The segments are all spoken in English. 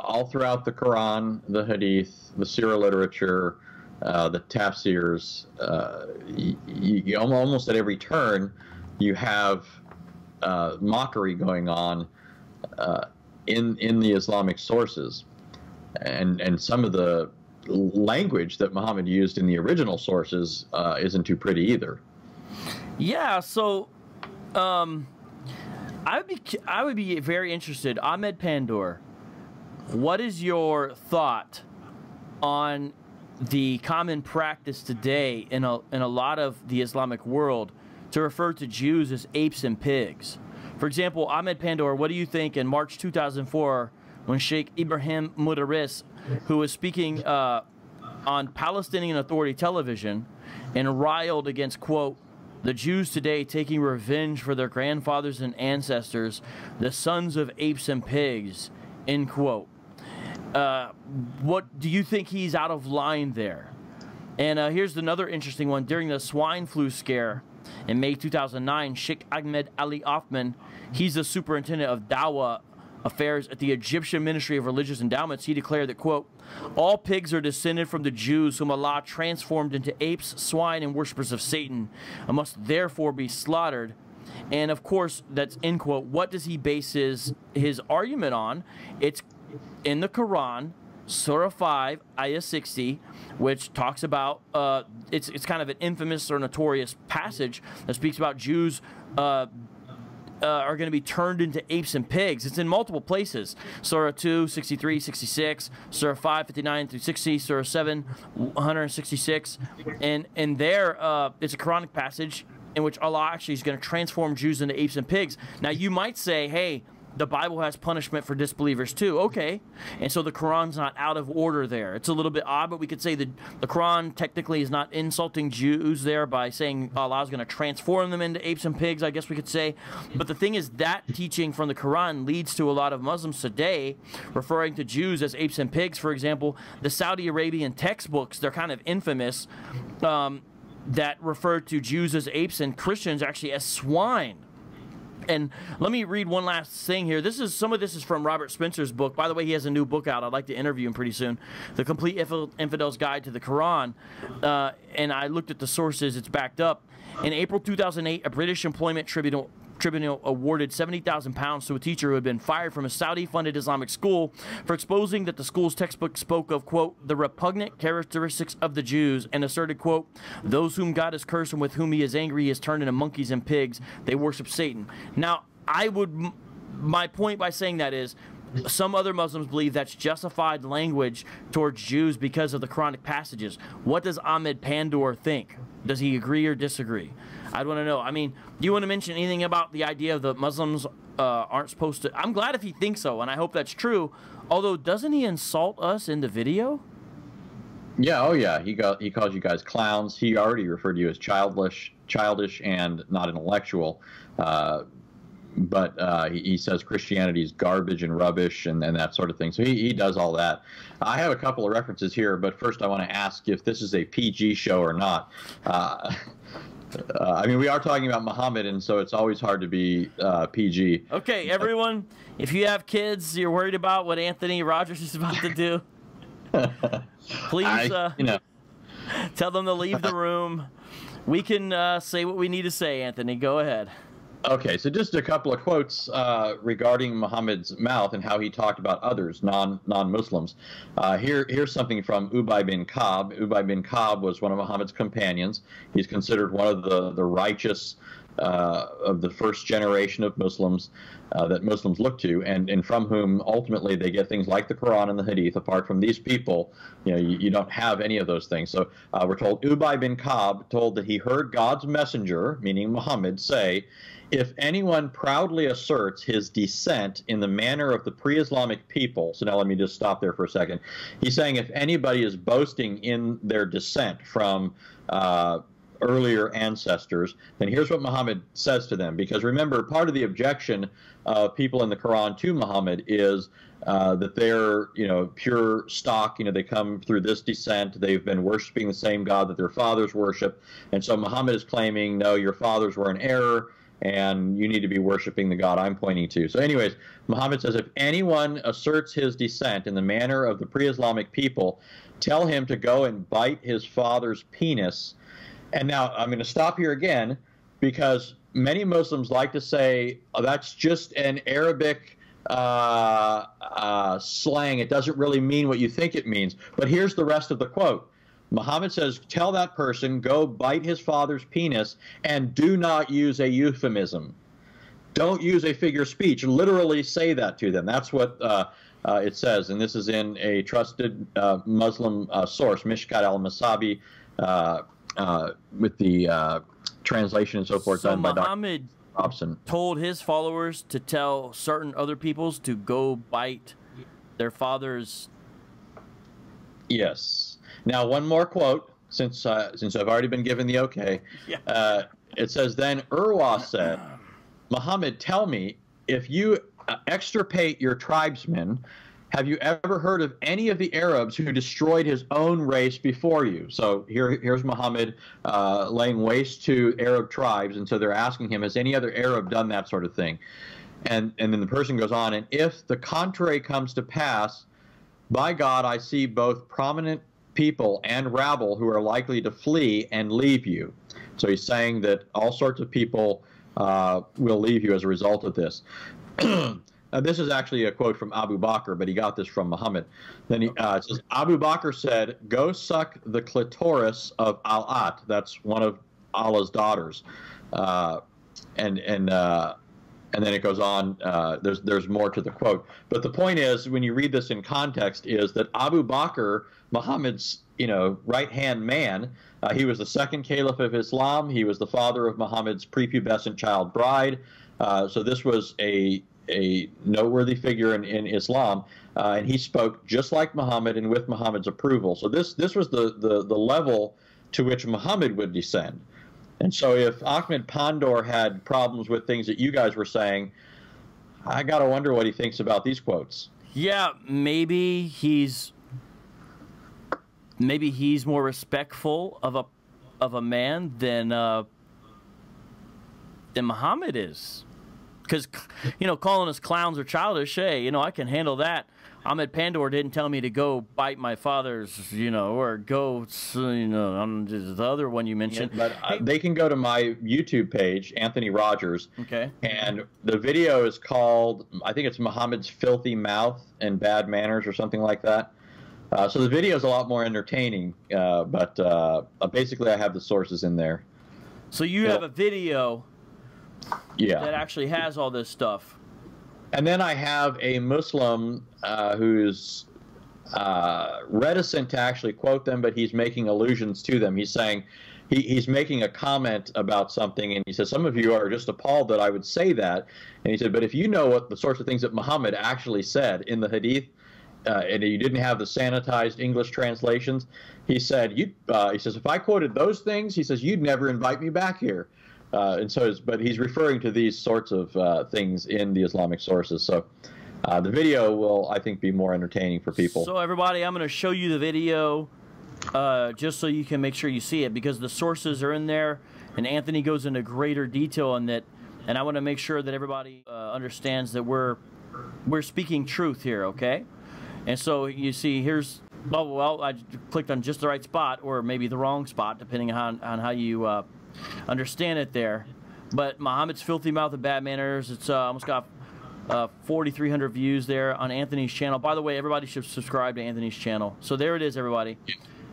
all throughout the Quran, the Hadith, the Sirah literature, the tafsirs, almost at every turn, you have mockery going on in the Islamic sources, and some of the language that Muhammad used in the original sources isn't too pretty either. Yeah, so I would be very interested, Ahmed Pandor. What is your thought on the common practice today in a lot of the Islamic world to refer to Jews as apes and pigs? For example, Ahmed Pandor, what do you think in March 2004 when Sheikh Ibrahim Mudaris, who was speaking on Palestinian Authority television and riled against, quote, the Jews today taking revenge for their grandfathers and ancestors, the sons of apes and pigs, end quote. What do you think he's out of line there? And here's another interesting one. During the swine flu scare in May 2009, Sheikh Ahmed Ali Othman, he's the superintendent of Dawah affairs at the Egyptian Ministry of Religious Endowments. He declared that, quote, all pigs are descended from the Jews whom Allah transformed into apes, swine, and worshippers of Satan, and must therefore be slaughtered. And of course, that's end quote. What does he base his argument on? It's in the Quran, Surah 5, Ayah 60, which talks about, it's kind of an infamous or notorious passage that speaks about Jews are going to be turned into apes and pigs. It's in multiple places. Surah 2, 63, 66, Surah 5, 59 through 60, Surah 7, 166. And there, it's a Quranic passage in which Allah actually is going to transform Jews into apes and pigs. Now, you might say, hey, the Bible has punishment for disbelievers too. Okay. And so the Quran's not out of order there. It's a little bit odd, but we could say that the Quran technically is not insulting Jews there by saying Allah's going to transform them into apes and pigs, I guess we could say. But the thing is, that teaching from the Quran leads to a lot of Muslims today referring to Jews as apes and pigs. For example, the Saudi Arabian textbooks, they're kind of infamous, that refer to Jews as apes and Christians actually as swine. And let me read one last thing here. Some of this is from Robert Spencer's book. By the way, he has a new book out. I'd like to interview him pretty soon. The Complete Infidel's Guide to the Quran. And I looked at the sources. It's backed up. In April 2008, a British employment tribunal awarded £70,000 to a teacher who had been fired from a Saudi-funded Islamic school for exposing that the school's textbook spoke of, quote, the repugnant characteristics of the Jews, and asserted, quote, those whom God has cursed and with whom he is angry he has turned into monkeys and pigs. They worship Satan. Now, my point by saying that is, some other Muslims believe that's justified language towards Jews because of the Quranic passages. What does Ahmed Pandor think? Does he agree or disagree? I'd want to know. I mean, do you want to mention anything about the idea of the Muslims aren't supposed to? I'm glad if he thinks so, and I hope that's true. Although, doesn't he insult us in the video? Yeah, oh yeah. He calls you guys clowns. He already referred to you as childish and not intellectual. But he says Christianity is garbage and rubbish and that sort of thing. So he does all that. I have a couple of references here, but first I want to ask if this is a PG show or not. I mean, we are talking about Muhammad, and so it's always hard to be PG. Okay, everyone, if you have kids, you're worried about what Anthony Rogers is about to do, please tell them to leave the room. We can say what we need to say, Anthony. Go ahead. Okay, so just a couple of quotes regarding Muhammad's mouth and how he talked about others, non-Muslims. Here's something from Ubay bin Ka'b. Ubay bin Ka'b was one of Muhammad's companions. He's considered one of the righteous of the first generation of Muslims that Muslims look to, and from whom ultimately they get things like the Quran and the Hadith. Apart from these people, you don't have any of those things. So we're told Ubay bin Ka'b told that he heard God's messenger, meaning Muhammad, say, if anyone proudly asserts his descent in the manner of the pre-Islamic people, so now let me just stop there for a second. He's saying if anybody is boasting in their descent from earlier ancestors, then here's what Muhammad says to them. Because remember, part of the objection of people in the Quran to Muhammad is that they're, pure stock. They come through this descent. They've been worshiping the same God that their fathers worship. And so Muhammad is claiming, no, your fathers were in error. and you need to be worshiping the God I'm pointing to. So anyways, Muhammad says, if anyone asserts his descent in the manner of the pre-Islamic people, tell him to go and bite his father's penis. And now I'm going to stop here again, because many Muslims like to say, oh, that's just an Arabic slang. It doesn't really mean what you think it means. But here's the rest of the quote. Muhammad says, tell that person, go bite his father's penis, and do not use a euphemism. Don't use a figure of speech. Literally say that to them. That's what it says. And this is in a trusted Muslim source, Mishkat al-Masabi, with the translation and so forth done by Muhammad Robson. Told his followers to tell certain other peoples to go bite their father's. Yes. Now, one more quote, since I've already been given the okay. Yeah. It says, then Urwa said, Muhammad, tell me, if you extirpate your tribesmen, have you ever heard of any of the Arabs who destroyed his own race before you? So here's Muhammad laying waste to Arab tribes, and so they're asking him, has any other Arab done that sort of thing? And then the person goes on, and if the contrary comes to pass, by God, I see both prominent people and rabble who are likely to flee and leave you. So he's saying that all sorts of people will leave you as a result of this. This is actually a quote from Abu Bakr, but he got this from Muhammad. Then it says, Abu Bakr said, go suck the clitoris of Al-At. That's one of Allah's daughters. And then it goes on. There's more to the quote. But the point is, when you read this in context, is that Abu Bakr, Muhammad's right-hand man, he was the second caliph of Islam. He was the father of Muhammad's prepubescent child bride. So this was a noteworthy figure in Islam, and he spoke just like Muhammad and with Muhammad's approval. So this was the level to which Muhammad would descend. And so if Ahmed Pandor had problems with things that you guys were saying, I got to wonder what he thinks about these quotes. Yeah, maybe he's more respectful of a man than Muhammad is. Because, calling us clowns or childish, hey, I can handle that. Ahmed Pandor didn't tell me to go bite my father's, or go, the other one you mentioned. Yeah, but they can go to my YouTube page, Anthony Rogers. Okay. And the video is called, I think it's Muhammad's Filthy Mouth and Bad Manners or something like that. So the video is a lot more entertaining, but basically I have the sources in there. So you have a video that actually has all this stuff. And then I have a Muslim who's reticent to actually quote them, but he's making allusions to them. He's saying, he's making a comment about something, and he says, some of you are just appalled that I would say that. And he said, but if you know what the sorts of things that Muhammad actually said in the Hadith, and you didn't have the sanitized English translations, he said, he says, if I quoted those things, he says, you'd never invite me back here. But he's referring to these sorts of things in the Islamic sources. So the video will, I think, be more entertaining for people. So everybody, I'm going to show you the video just so you can make sure you see it, because the sources are in there, and Anthony goes into greater detail on that. And I want to make sure that everybody understands that we're speaking truth here, okay? And so you see, here's, well, I clicked on just the right spot, or maybe the wrong spot, depending on how you understand it there. But Muhammad's Filthy Mouth and Bad Manners, it's almost got 4,300 views there on Anthony's channel. By the way, everybody should subscribe to Anthony's channel. So there it is, everybody.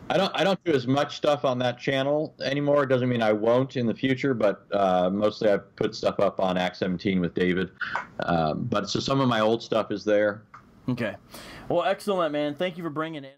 I don't do as much stuff on that channel anymore. It doesn't mean I won't in the future, but mostly I put stuff up on Act 17 with David. But so some of my old stuff is there. Okay. Well, excellent, man. Thank you for bringing it.